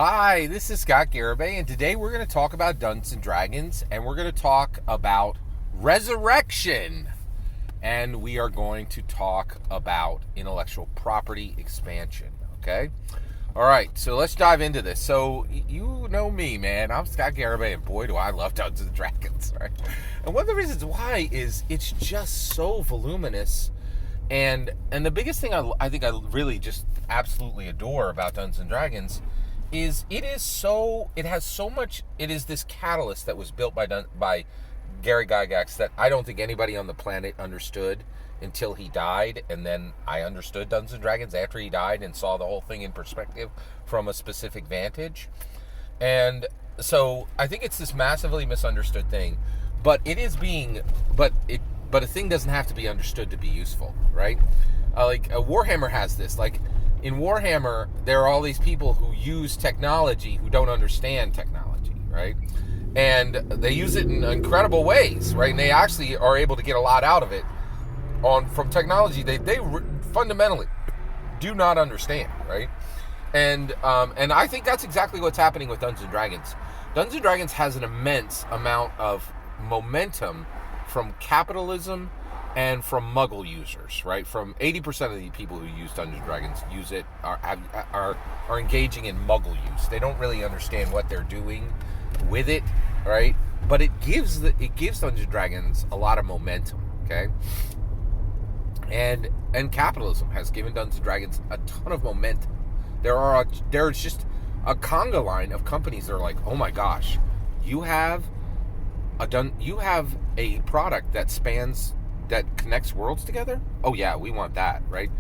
Hi, this is Scott Garibay, and today we're going to talk about Dungeons and Dragons, and we're going to talk about resurrection. And we are going to talk about intellectual property expansion, okay? All right, so let's dive into this. So, you know me, man. I'm Scott Garibay, and boy, do I love Dungeons and Dragons, right? And one of the reasons why is it's just so voluminous. And the biggest thing I think I really just absolutely adore about Dungeons and Dragons is it has so much. It is this catalyst that was built by Gary Gygax that I don't think anybody on the planet understood until he died, and then I understood Dungeons and Dragons after he died and saw the whole thing in perspective from a specific vantage. And so I think it's this massively misunderstood thing, but a thing doesn't have to be understood to be useful, right? Warhammer has this. Like in Warhammer, there are all these people who use technology who don't understand technology, right? And they use it in incredible ways, right? And they actually are able to get a lot out of it from technology they fundamentally do not understand, right? And I think that's exactly what's happening with Dungeons and Dragons. Dungeons and Dragons has an immense amount of momentum from capitalism and from Muggle users, right? From 80% of the people who use Dungeons and Dragons use it are engaging in Muggle use. They don't really understand what they're doing with it, right? But it gives Dungeons and Dragons a lot of momentum, okay? And capitalism has given Dungeons and Dragons a ton of momentum. There's just a conga line of companies that are like, oh my gosh, you have a product that connects worlds together? Oh yeah, we want that, right?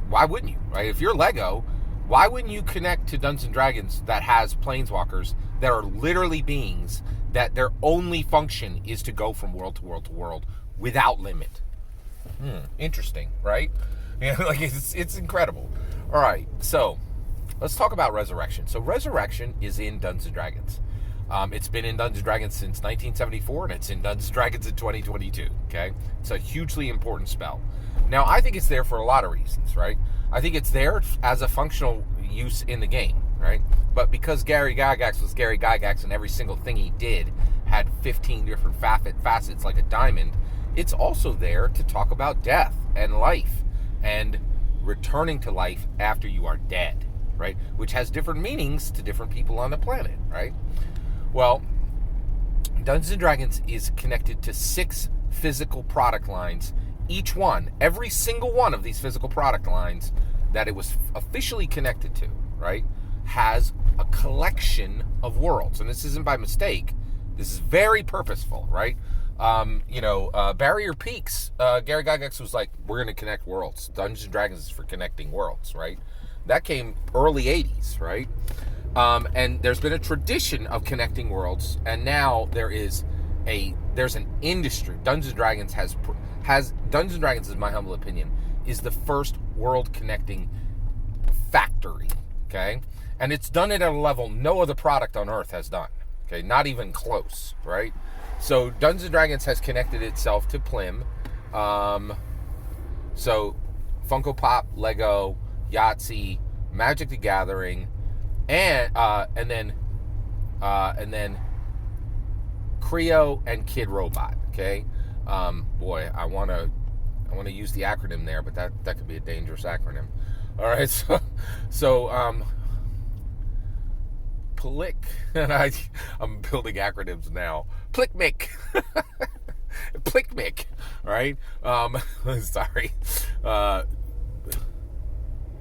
Why wouldn't you, right? If you're Lego, why wouldn't you connect to Dungeons and Dragons that has planeswalkers that are literally beings that their only function is to go from world to world to world without limit? Interesting, right? Yeah, like it's incredible. All right, so let's talk about Resurrection. So Resurrection is in Dungeons and Dragons. It's been in Dungeons & Dragons since 1974, and it's in Dungeons & Dragons in 2022, okay? It's a hugely important spell. Now, I think it's there for a lot of reasons, right? I think it's there as a functional use in the game, right? But because Gary Gygax was Gary Gygax and every single thing he did had 15 different facets like a diamond, it's also there to talk about death and life and returning to life after you are dead, right? Which has different meanings to different people on the planet, right? Well, Dungeons & Dragons is connected to 6 physical product lines. Every single one of these physical product lines that it was officially connected to, right, has a collection of worlds. And this isn't by mistake. This is very purposeful, right? Barrier Peaks, Gary Gygax was like, we're going to connect worlds. Dungeons & Dragons is for connecting worlds, right? That came early 80s, right? And there's been a tradition of connecting worlds, and now there's an industry. Dungeons and Dragons has Dungeons and Dragons, in my humble opinion, is the first world connecting factory. Okay, and it's done it at a level no other product on Earth has done. Okay, not even close. Right. So Dungeons and Dragons has connected itself to Plim. So Funko Pop, Lego, Yahtzee, Magic the Gathering. And then Creo and Kid Robot. Okay, boy, I want to use the acronym there, but that could be a dangerous acronym. All right, so Plick, and I'm building acronyms now. Plickmick, Plickmick. Right? Sorry.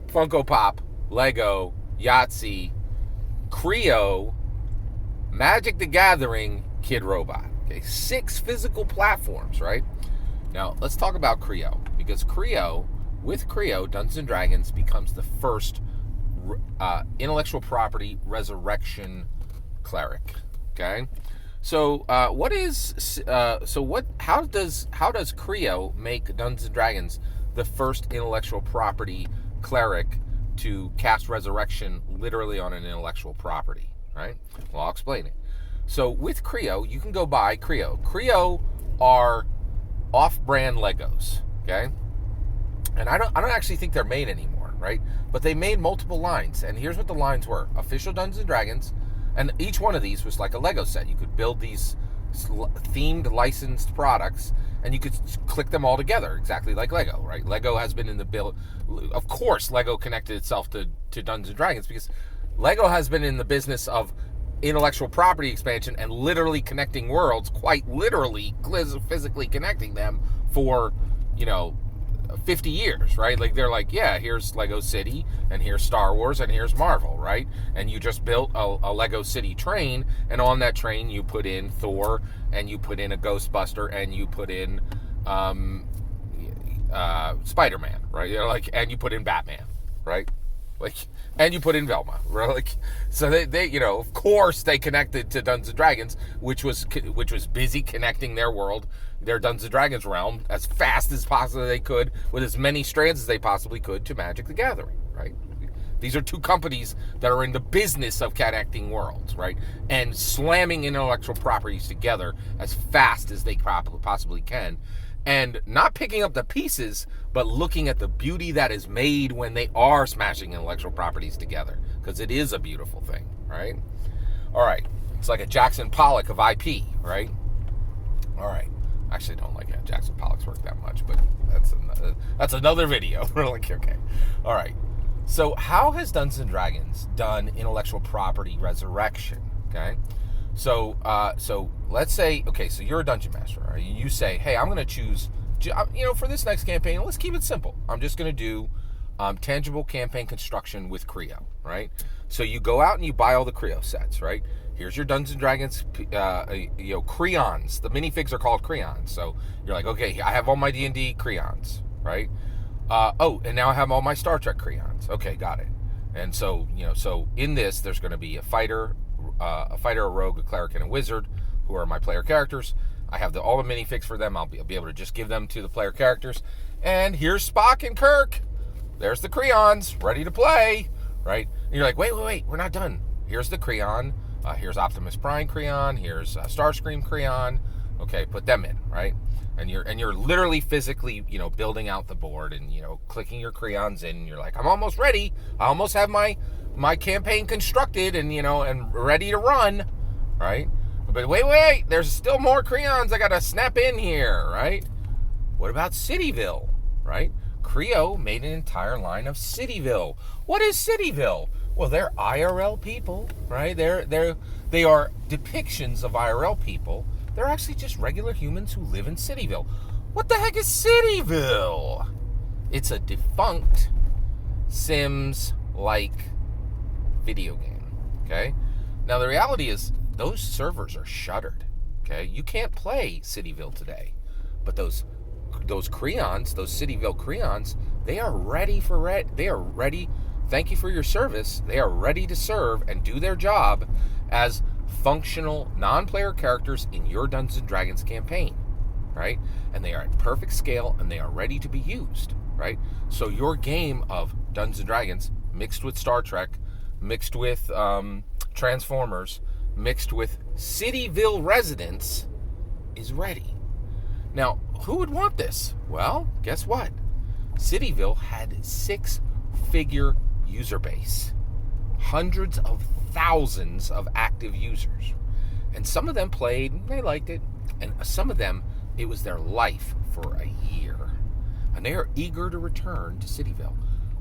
Funko Pop, Lego, Yahtzee, Creo, Magic the Gathering, Kid Robot. Okay, 6 physical platforms, right? Now, let's talk about Creo, because with Creo, Dungeons & Dragons becomes the first intellectual property resurrection cleric. Okay? So, how does Creo make Dungeons & Dragons the first intellectual property cleric to cast resurrection literally on an intellectual property, right? Well, I'll explain it. So with Creo, you can go buy Creo. Creo are off-brand Legos, okay? And I don't actually think they're made anymore, right? But they made multiple lines, and here's what the lines were: official Dungeons & Dragons, and each one of these was like a Lego set. You could build these themed licensed products, and you could click them all together exactly like Lego, right? Lego has been in the build. Of course, Lego connected itself to Dungeons & Dragons because Lego has been in the business of intellectual property expansion and literally connecting worlds, quite literally, physically connecting them for, 50 years, right? Like, they're like, yeah, here's Lego City, and here's Star Wars, and here's Marvel, right? And you just built a Lego City train, and on that train you put in Thor, and you put in a Ghostbuster, and you put in Spider-Man, right? And you put in Batman, right? And you put in Velma, right? So they of course they connected to Dungeons & Dragons, which was busy connecting their world, their Dungeons & Dragons realm, as fast as possibly they could, with as many strands as they possibly could, to Magic the Gathering, right? These are two companies that are in the business of connecting worlds, right? And slamming intellectual properties together as fast as they possibly can. And not picking up the pieces, but looking at the beauty that is made when they are smashing intellectual properties together. Because it is a beautiful thing, right? All right. It's like a Jackson Pollock of IP, right? All right. Actually, I don't like Jackson Pollock's work that much, but that's another video. We're like, okay. All right. So how has Dungeons & Dragons done intellectual property resurrection, okay? So let's say, okay, so you're a dungeon master, right? You say, hey, I'm going to choose, for this next campaign, let's keep it simple. I'm just going to do tangible campaign construction with Creo, right? So you go out and you buy all the Creo sets, right? Here's your Dungeons & Dragons, crayons. The minifigs are called crayons. So you're like, okay, I have all my D&D crayons, right? And now I have all my Star Trek crayons. Okay, got it. And so, so in this, there's going to be a fighter, a rogue, a cleric, and a wizard, who are my player characters. I have all the minifigs for them. I'll be able to just give them to the player characters. And here's Spock and Kirk. There's the crayons, ready to play, right? And you're like, wait, we're not done. Here's the crayon. Here's Optimus Prime crayon. Here's Starscream crayon. Okay, put them in, right? And you're literally physically, building out the board and, clicking your crayons in. And you're like, I'm almost ready. I almost have my campaign constructed and, and ready to run, right? But wait, there's still more crayons I got to snap in here, right? What about Cityville, right? Creo made an entire line of Cityville. What is Cityville? Well, they're IRL people, right? They are depictions of IRL people. They're actually just regular humans who live in Cityville. What the heck is Cityville? It's a defunct Sims-like video game, okay? Now, the reality is those servers are shuttered, okay? You can't play Cityville today. But those crayons, those Cityville crayons, they are ready. Thank you for your service. They are ready to serve and do their job as functional non-player characters in your Dungeons & Dragons campaign, right? And they are at perfect scale and they are ready to be used, right? So your game of Dungeons & Dragons mixed with Star Trek, mixed with Transformers, mixed with Cityville residents is ready. Now, who would want this? Well, guess what? Cityville had 6-figure user base. Hundreds of thousands of active users. And some of them played, they liked it. And some of them, it was their life for a year. And they are eager to return to Cityville.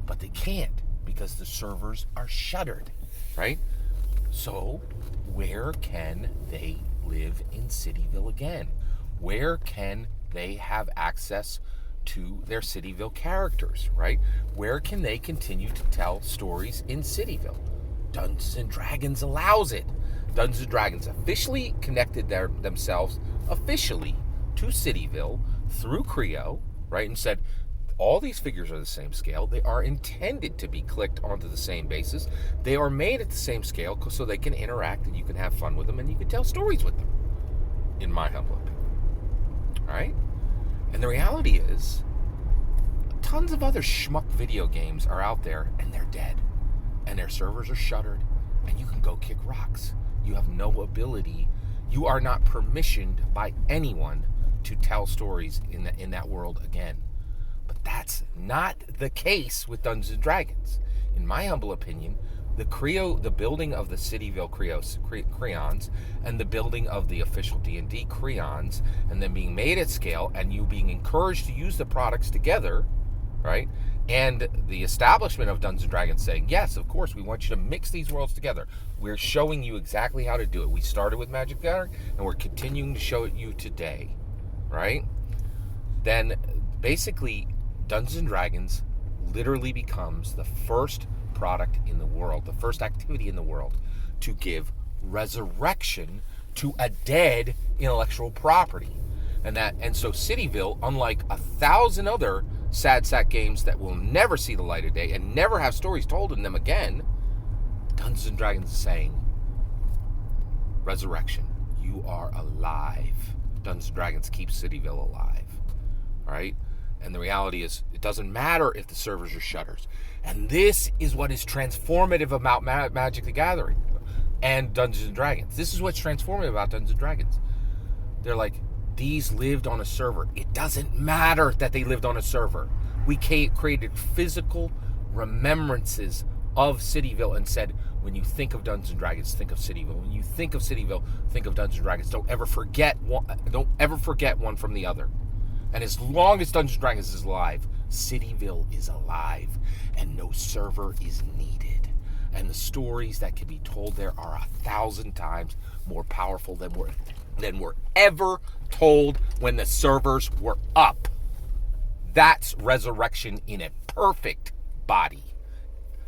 But they can't because the servers are shuttered, right? So, where can they live in Cityville again? Where can they have access to their Cityville characters, right? Where can they continue to tell stories in Cityville? Dungeons & Dragons allows it. Dungeons & Dragons officially connected themselves officially to Cityville through Creo, right? And said, all these figures are the same scale. They are intended to be clicked onto the same basis. They are made at the same scale so they can interact and you can have fun with them and you can tell stories with them, in my humble opinion. All right? And the reality is, tons of other schmuck video games are out there and they're dead. And their servers are shuttered and you can go kick rocks. You have no ability. You are not permissioned by anyone to tell stories in that world again. But that's not the case with Dungeons and Dragons. In my humble opinion, the building of the Cityville Creons and the building of the official D&D Creons, and then being made at scale, and you being encouraged to use the products together, right? And the establishment of Dungeons and Dragons saying, yes, of course, we want you to mix these worlds together. We're showing you exactly how to do it. We started with Magic the Gathering, and we're continuing to show it you today, right? Then basically, Dungeons and Dragons literally becomes the first product in the world, the first activity in the world to give resurrection to a dead intellectual property. And so Cityville, unlike 1,000 other sad sack games that will never see the light of day and never have stories told in them again, Dungeons and Dragons is saying, resurrection, you are alive. Dungeons and Dragons keeps Cityville alive. All right? And the reality is, it doesn't matter if the servers are shutters. And this is what is transformative about Magic the Gathering and Dungeons and Dragons. This is what's transformative about Dungeons and Dragons. They're like, these lived on a server. It doesn't matter that they lived on a server. We created physical remembrances of Cityville and said, when you think of Dungeons and Dragons, think of Cityville. When you think of Cityville, think of Dungeons and Dragons. Don't ever forget one from the other. And as long as Dungeons & Dragons is alive, Cityville is alive, and no server is needed. And the stories that can be told there are 1,000 times more powerful than were ever told when the servers were up. That's resurrection in a perfect body.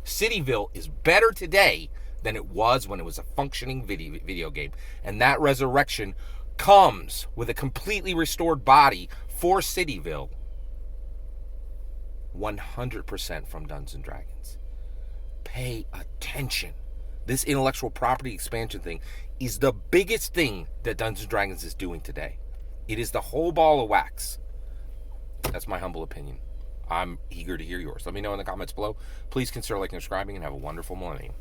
Cityville is better today than it was when it was a functioning video game. And that resurrection comes with a completely restored body for Cityville, 100% from Dungeons & Dragons. Pay attention. This intellectual property expansion thing is the biggest thing that Dungeons & Dragons is doing today. It is the whole ball of wax. That's my humble opinion. I'm eager to hear yours. Let me know in the comments below. Please consider liking and subscribing, and have a wonderful millennium.